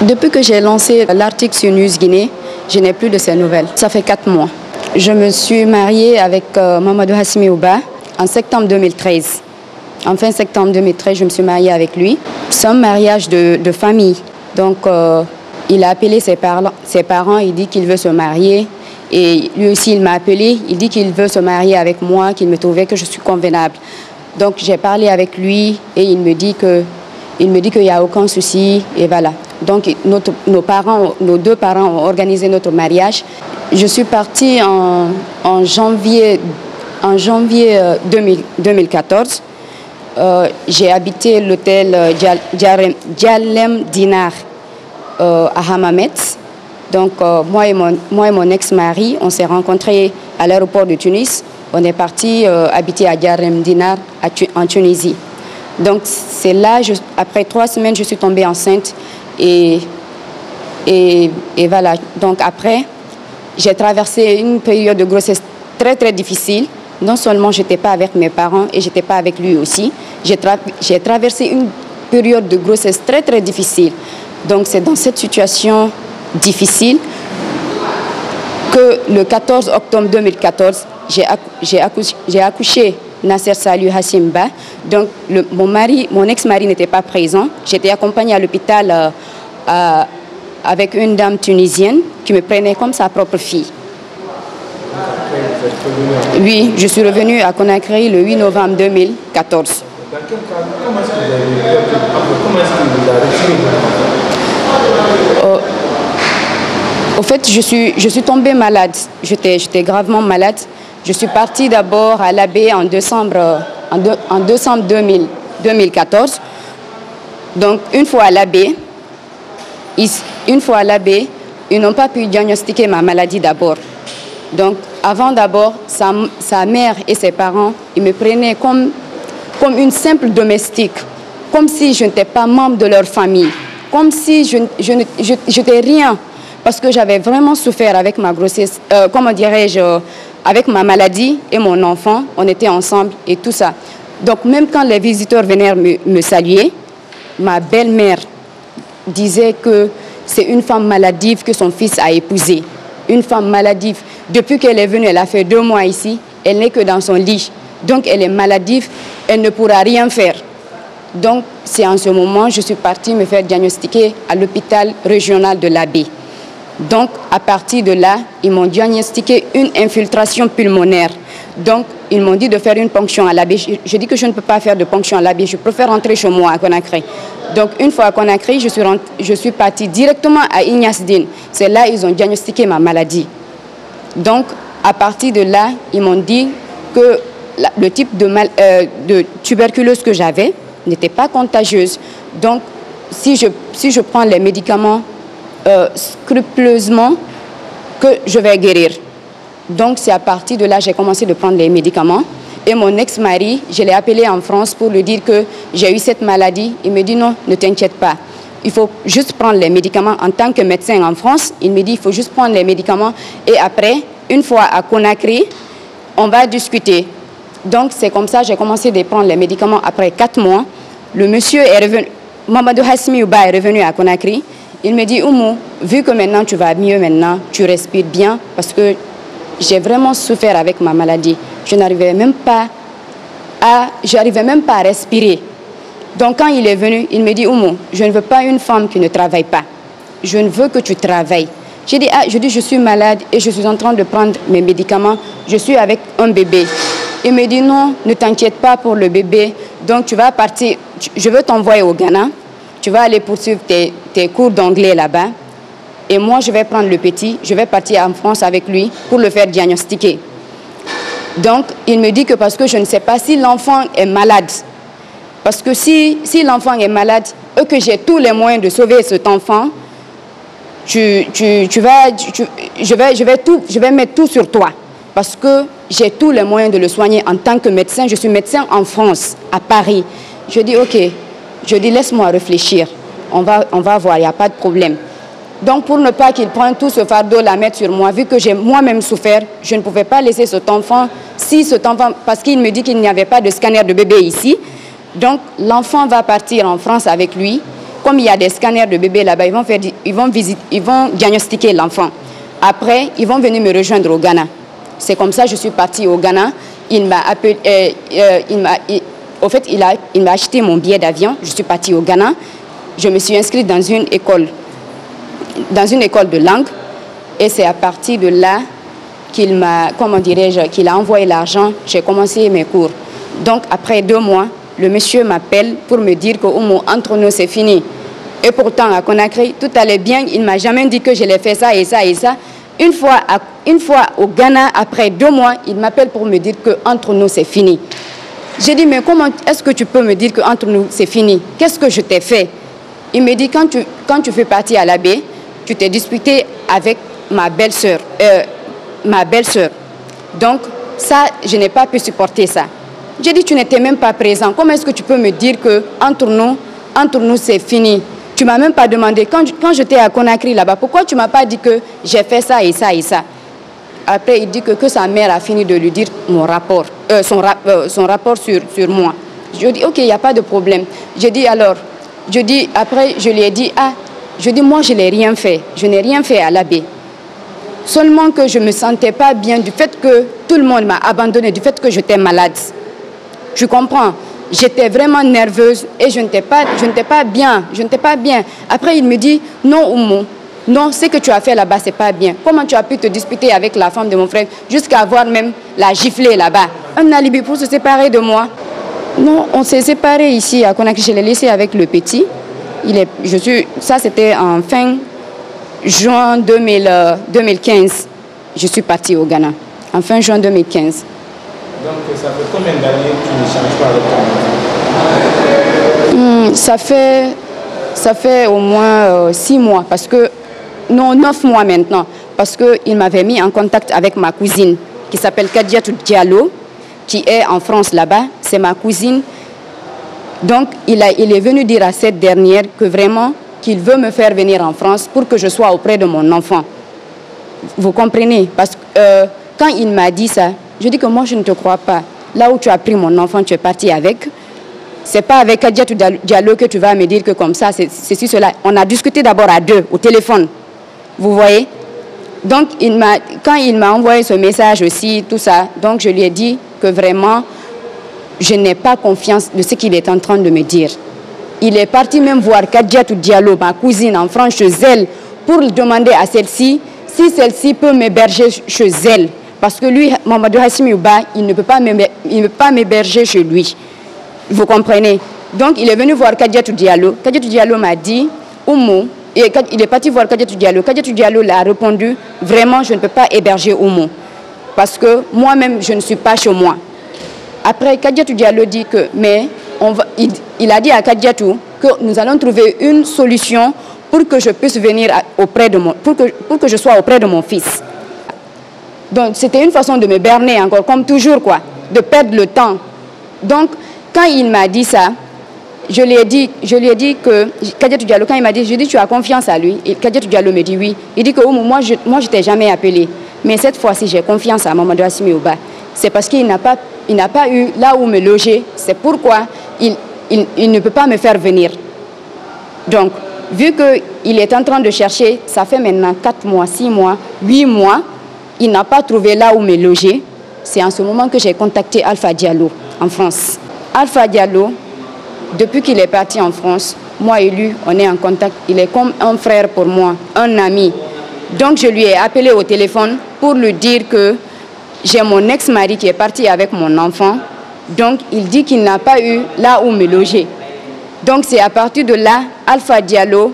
Depuis que j'ai lancé l'article sur News Guinée, je n'ai plus de ces nouvelles. Ça fait 4 mois. Je me suis mariée avec Mamadou Hassimi Ouba en septembre 2013. En fin septembre 2013, je me suis mariée avec lui. C'est un mariage de famille. Donc, il a appelé ses parents, il dit qu'il veut se marier. Et lui aussi, il m'a appelé, il dit qu'il veut se marier avec moi, qu'il me trouvait que je suis convenable. Donc, j'ai parlé avec lui et il me dit qu'il n'y a aucun souci et voilà. Donc, nos deux parents ont organisé notre mariage. Je suis partie en janvier 2014. J'ai habité l'hôtel Djalem Dinar à Hammamet. Donc, moi et mon ex-mari, on s'est rencontrés à l'aéroport de Tunis. On est parti habiter à Djalem Dinar en Tunisie. Donc, c'est là, après 3 semaines, je suis tombée enceinte. Et voilà. Donc, après, j'ai traversé une période de grossesse très, très difficile. Non seulement je n'étais pas avec mes parents et je n'étais pas avec lui aussi. J'ai traversé une période de grossesse très, très difficile. Donc, c'est dans cette situation difficile que le 14 octobre 2014, j'ai accouché Nasser Saliou Hassimba. Donc, mon ex-mari n'était pas présent. J'étais accompagnée à l'hôpital avec une dame tunisienne qui me prenait comme sa propre fille. Oui, je suis revenue à Conakry le 8 novembre 2014. Comment est-ce que vous avez retiré? Au fait, je suis tombée malade. J'étais gravement malade. Je suis partie d'abord à l'AB en décembre 2014. Donc, une fois à l'AB, ils n'ont pas pu diagnostiquer ma maladie d'abord. Donc, avant d'abord, sa mère et ses parents, ils me prenaient comme une simple domestique, comme si je n'étais pas membre de leur famille, comme si je n'étais rien, parce que j'avais vraiment souffert avec ma grossesse, comment dirais-je, avec ma maladie et mon enfant, on était ensemble et tout ça. Donc, même quand les visiteurs venaient me saluer, ma belle-mère disait que c'est une femme maladive que son fils a épousée. Une femme maladive. Depuis qu'elle est venue, elle a fait 2 mois ici, elle n'est que dans son lit. Donc, elle est maladive, elle ne pourra rien faire. Donc, c'est en ce moment que je suis partie me faire diagnostiquer à l'hôpital régional de l'Abbé. Donc, à partir de là, ils m'ont diagnostiqué une infiltration pulmonaire. Donc, ils m'ont dit de faire une ponction à l'Abbé. Je dis que je ne peux pas faire de ponction à l'Abbé, je préfère rentrer chez moi à Conakry. Donc, une fois à Conakry, je suis partie directement à Ignace Dine. C'est là qu'ils ont diagnostiqué ma maladie. Donc, à partir de là, ils m'ont dit que le type de tuberculose que j'avais n'était pas contagieuse. Donc, si je prends les médicaments scrupuleusement, que je vais guérir. Donc, c'est à partir de là que j'ai commencé de prendre les médicaments. Et mon ex-mari, je l'ai appelé en France pour lui dire que j'ai eu cette maladie. Il me dit non, ne t'inquiète pas. Il faut juste prendre les médicaments. En tant que médecin en France, il me dit il faut juste prendre les médicaments. Et après, une fois à Conakry, on va discuter. Donc, c'est comme ça que j'ai commencé de prendre les médicaments après 4 mois. Le monsieur est revenu, Mamadou Hassimi Ouba est revenu à Conakry. Il me dit, Oumou, vu que maintenant tu vas mieux, maintenant tu respires bien, parce que j'ai vraiment souffert avec ma maladie. Je n'arrivais même pas à respirer. Donc quand il est venu, il me dit, Oumou, je ne veux pas une femme qui ne travaille pas. Je ne veux que tu travailles. J'ai dit, je suis malade et je suis en train de prendre mes médicaments. Je suis avec un bébé. Il me dit, non, ne t'inquiète pas pour le bébé. Donc tu vas partir, je veux t'envoyer au Ghana. Tu vas aller poursuivre tes cours d'anglais là-bas. Et moi, je vais prendre le petit, je vais partir en France avec lui pour le faire diagnostiquer. Donc, il me dit que parce que je ne sais pas si l'enfant est malade. Parce que si l'enfant est malade et que j'ai tous les moyens de sauver cet enfant, je vais mettre tout sur toi. Parce que j'ai tous les moyens de le soigner en tant que médecin. Je suis médecin en France, à Paris. Je dis, OK. Je dis, laisse-moi réfléchir. On va voir, il n'y a pas de problème. Donc, pour ne pas qu'il prenne tout ce fardeau, la mettre sur moi, vu que j'ai moi-même souffert, je ne pouvais pas laisser cet enfant, parce qu'il me dit qu'il n'y avait pas de scanner de bébé ici. Donc, l'enfant va partir en France avec lui. comme il y a des scanners de bébés là-bas, ils vont diagnostiquer l'enfant. Après, ils vont venir me rejoindre au Ghana. C'est comme ça que je suis partie au Ghana. Il m'a appelé, il m'a acheté mon billet d'avion. Je suis partie au Ghana. Je me suis inscrite dans une école de langue. Et c'est à partir de là qu'il m'a, qu'il a envoyé l'argent. J'ai commencé mes cours. Donc, après 2 mois, le monsieur m'appelle pour me dire qu'entre nous, c'est fini. Et pourtant, à Conakry, tout allait bien. Il ne m'a jamais dit que je l'ai fait ça et ça et ça. Une fois au Ghana, après 2 mois, il m'appelle pour me dire qu'entre nous, c'est fini. J'ai dit, mais comment est-ce que tu peux me dire qu'entre nous, c'est fini? Qu'est-ce que je t'ai fait? Il me dit, quand tu fais partie à l'abbé, tu t'es disputé avec ma belle-sœur. Donc, ça, je n'ai pas pu supporter ça. J'ai dit, tu n'étais même pas présent. Comment est-ce que tu peux me dire qu'entre nous, c'est fini? Tu ne m'as même pas demandé, quand j'étais à Conakry là-bas, pourquoi tu ne m'as pas dit que j'ai fait ça et ça et ça? Après, il dit que sa mère a fini de lui dire son rapport sur moi. Je lui ai dit, ok, il n'y a pas de problème. Après, je lui ai dit, moi, je n'ai rien fait. Je n'ai rien fait à l'abbé. Seulement que je ne me sentais pas bien du fait que tout le monde m'a abandonné, du fait que j'étais malade. Tu comprends? J'étais vraiment nerveuse et je n'étais pas bien. Après, il me dit, non, Oumou, non, ce que tu as fait là-bas, ce n'est pas bien. Comment tu as pu te disputer avec la femme de mon frère jusqu'à avoir même la gifler là-bas? Un alibi pour se séparer de moi? Non, on s'est séparés ici à Conakry. Je l'ai laissé avec le petit. Ça, c'était en fin juin 2015. Je suis partie au Ghana. En fin juin 2015. Donc, ça fait combien d'années que tu ne changes pas avec ton enfant? Ça fait au moins 6 mois, parce que, non, 9 mois maintenant, parce qu'il m'avait mis en contact avec ma cousine, qui s'appelle Kadiatou Diallo, qui est en France là-bas. C'est ma cousine. Donc, il est venu dire à cette dernière que vraiment, qu'il veut me faire venir en France pour que je sois auprès de mon enfant. Vous comprenez? Parce que quand il m'a dit ça, je dis que moi, je ne te crois pas. Là où tu as pris mon enfant, tu es parti avec. Ce n'est pas avec Kadiatou Diallo que tu vas me dire que comme ça, c'est ceci, cela. On a discuté d'abord à 2, au téléphone. Vous voyez? Donc, quand il m'a envoyé ce message aussi, tout ça, donc je lui ai dit que vraiment, je n'ai pas confiance de ce qu'il est en train de me dire. Il est parti même voir Kadiatou Diallo, ma cousine, en France, chez elle, pour demander à celle-ci si celle-ci peut m'héberger chez elle. Parce que lui, Mamadou Hassimi Ouba, il ne peut pas m'héberger chez lui. Vous comprenez? Donc, il est venu voir Kadiatou Diallo. Kadiatou Diallo m'a dit, Oumou, et il est parti voir Kadiatou Diallo. Kadiatou Diallo l'a répondu, vraiment, je ne peux pas héberger Oumou. Parce que moi-même, je ne suis pas chez moi. Après, Kadiatou Diallo dit que, mais il a dit à Kadiatou que nous allons trouver une solution pour que je puisse venir auprès de pour que je sois auprès de mon fils. Donc, c'était une façon de me berner encore, comme toujours, quoi, de perdre le temps. Donc, quand il m'a dit ça, je lui ai dit que, Kadiatou Diallo, quand il m'a dit, je lui ai dit, tu as confiance à lui? Et Kadiatou Diallo me dit oui. Il dit que moi, je ne t'ai jamais appelé. Mais cette fois-ci, j'ai confiance à Mamadou Hassimi Ouba. C'est parce qu'il n'a pas eu là où me loger. C'est pourquoi il ne peut pas me faire venir. Donc, vu qu'il est en train de chercher, ça fait maintenant 4 mois, 6 mois, 8 mois, il n'a pas trouvé là où me loger. C'est en ce moment que j'ai contacté Alpha Diallo en France. Alpha Diallo, depuis qu'il est parti en France, moi et lui, on est en contact. Il est comme un frère pour moi, un ami. Donc je lui ai appelé au téléphone pour lui dire que j'ai mon ex-mari qui est parti avec mon enfant. Donc il dit qu'il n'a pas eu là où me loger. Donc c'est à partir de là, Alpha Diallo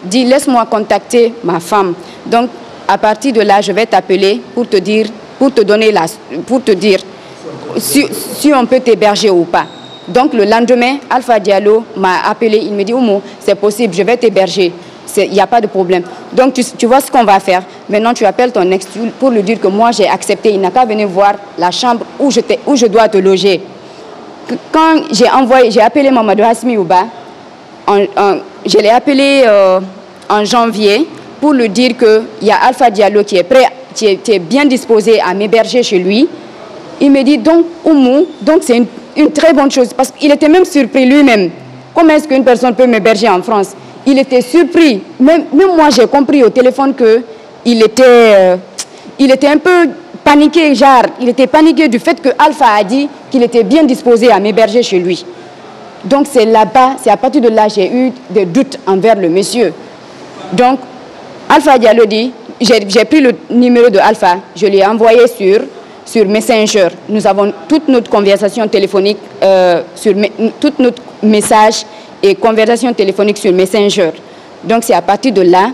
dit, laisse-moi contacter ma femme. Donc à partir de là, je vais t'appeler pour te dire si on peut t'héberger ou pas. Donc le lendemain, Alpha Diallo m'a appelé, il me dit, Oumou, c'est possible, je vais t'héberger, il n'y a pas de problème. Donc tu vois ce qu'on va faire. Maintenant tu appelles ton ex pour lui dire que moi j'ai accepté, il n'a qu'à venir voir la chambre où je dois te loger. Quand j'ai appelé Mamadou Hassimi Ouba, je l'ai appelé en janvier pour lui dire qu'il y a Alpha Diallo qui est prêt, qui est bien disposé à m'héberger chez lui. Il me dit, donc, Oumou, donc une très bonne chose parce qu'il était même surpris lui-même. Comment est-ce qu'une personne peut m'héberger en France? Il était surpris. Même moi, j'ai compris au téléphone qu'il était un peu paniqué, genre, il était paniqué du fait que Alpha a dit qu'il était bien disposé à m'héberger chez lui. Donc c'est là-bas, c'est à partir de là j'ai eu des doutes envers le monsieur. Donc Alpha Diallo dit, j'ai pris le numéro de Alpha, je l'ai envoyé sur Messenger. Nous avons toute notre conversation téléphonique, tout notre message et conversation téléphonique sur Messenger. Donc c'est à partir de là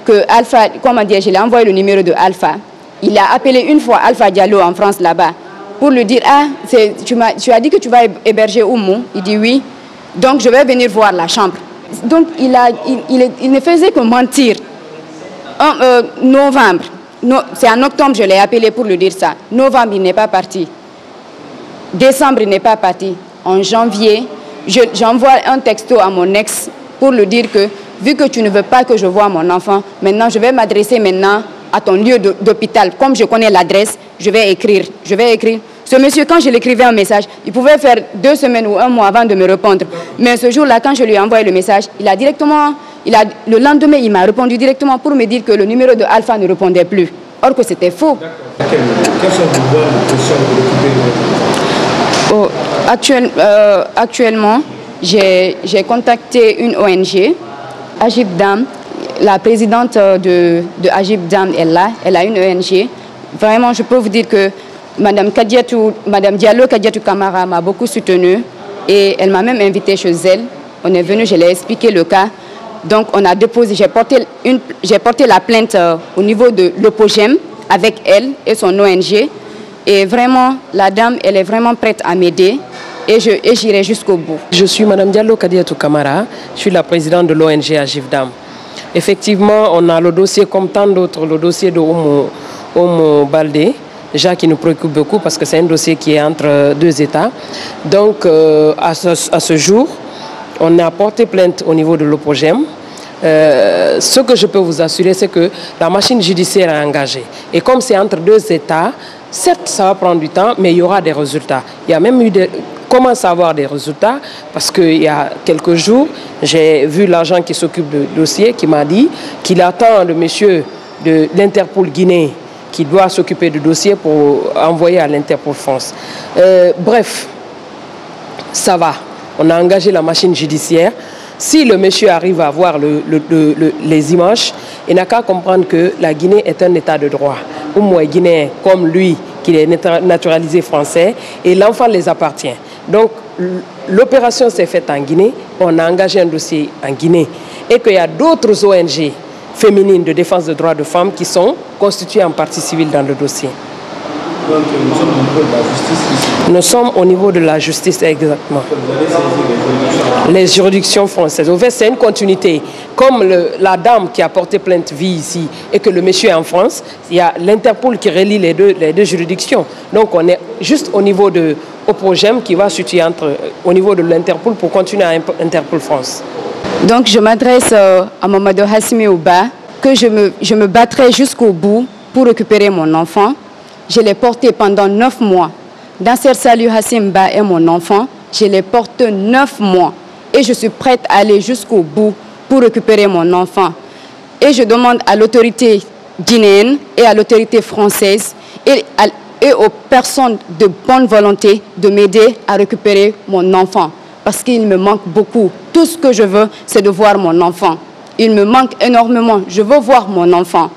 que Alpha, comment dire, je l'ai envoyé le numéro de Alpha. Il a appelé une fois Alpha Diallo en France là-bas pour lui dire, ah, tu as dit que tu vas héberger Oumou. Il dit oui. Donc je vais venir voir la chambre. Donc il ne faisait que mentir. En novembre, c'est en octobre je l'ai appelé pour lui dire ça. Novembre, il n'est pas parti. Décembre, il n'est pas parti. En janvier, j'envoie un texto à mon ex pour lui dire que, vu que tu ne veux pas que je voie mon enfant, maintenant je vais m'adresser maintenant à ton lieu d'hôpital. Comme je connais l'adresse, je vais écrire. Ce monsieur, quand je l'écrivais un message, il pouvait faire 2 semaines ou 1 mois avant de me répondre. Mais ce jour-là, quand je lui ai envoyé le message, le lendemain, il m'a répondu directement pour me dire que le numéro de Alpha ne répondait plus. Or que c'était faux. Quelles sont vos questions Actuellement, j'ai contacté une ONG, Agib Dam. La présidente de Agib Dam est là, elle a une ONG. Vraiment, je peux vous dire que Madame Diallo Kadiatou Camara m'a beaucoup soutenue et elle m'a même invité chez elle. On est venu, je lui ai expliqué le cas. Donc on a déposé, j'ai porté la plainte au niveau de l'OPOGEM avec elle et son ONG. Et vraiment, la dame, elle est vraiment prête à m'aider et j'irai jusqu'au bout. Je suis Madame Diallo Kadiatou Camara, je suis la présidente de l'ONG Agib Dam. Effectivement, on a le dossier comme tant d'autres, le dossier de Oumou Baldé, déjà qui nous préoccupe beaucoup parce que c'est un dossier qui est entre 2 États. Donc à ce jour, on a porté plainte au niveau de l'OPOGEM. Ce que je peux vous assurer, c'est que la machine judiciaire est engagée. Et comme c'est entre 2 États, certes, ça va prendre du temps, mais il y aura des résultats. Il y a même eu commence à avoir des résultats parce qu'il y a quelques jours, j'ai vu l'agent qui s'occupe du dossier qui m'a dit qu'il attend le monsieur de l'Interpol Guinée qui doit s'occuper du dossier pour envoyer à l'Interpol France. Bref, ça va. On a engagé la machine judiciaire. Si le monsieur arrive à voir les images, il n'a qu'à comprendre que la Guinée est un état de droit. Oumou est guinéen comme lui, qui est naturalisé français, et l'enfant les appartient. Donc, l'opération s'est faite en Guinée, on a engagé un dossier en Guinée, et qu'il y a d'autres ONG féminines de défense des droits de femmes qui sont constituées en partie civile dans le dossier. Donc, nous sommes au niveau de la justice ici. Nous sommes au niveau de la justice, exactement. Vous allez saisir Les juridictions françaises. Au fait, c'est une continuité. Comme la dame qui a porté plainte vit ici et que le monsieur est en France, il y a l'Interpol qui relie les deux juridictions. Donc, on est juste au niveau de OPOGEM qui va situer au niveau de l'Interpol pour continuer à Interpol France. Donc, je m'adresse à Mamadou Hassimi Ouba que je me battrai jusqu'au bout pour récupérer mon enfant. Je l'ai porté pendant 9 mois. Nasser Salih Hassimba est mon enfant. Je l'ai porté 9 mois. Et je suis prête à aller jusqu'au bout pour récupérer mon enfant. Et je demande à l'autorité guinéenne et à l'autorité française et aux personnes de bonne volonté de m'aider à récupérer mon enfant. Parce qu'il me manque beaucoup. Tout ce que je veux, c'est de voir mon enfant. Il me manque énormément. Je veux voir mon enfant.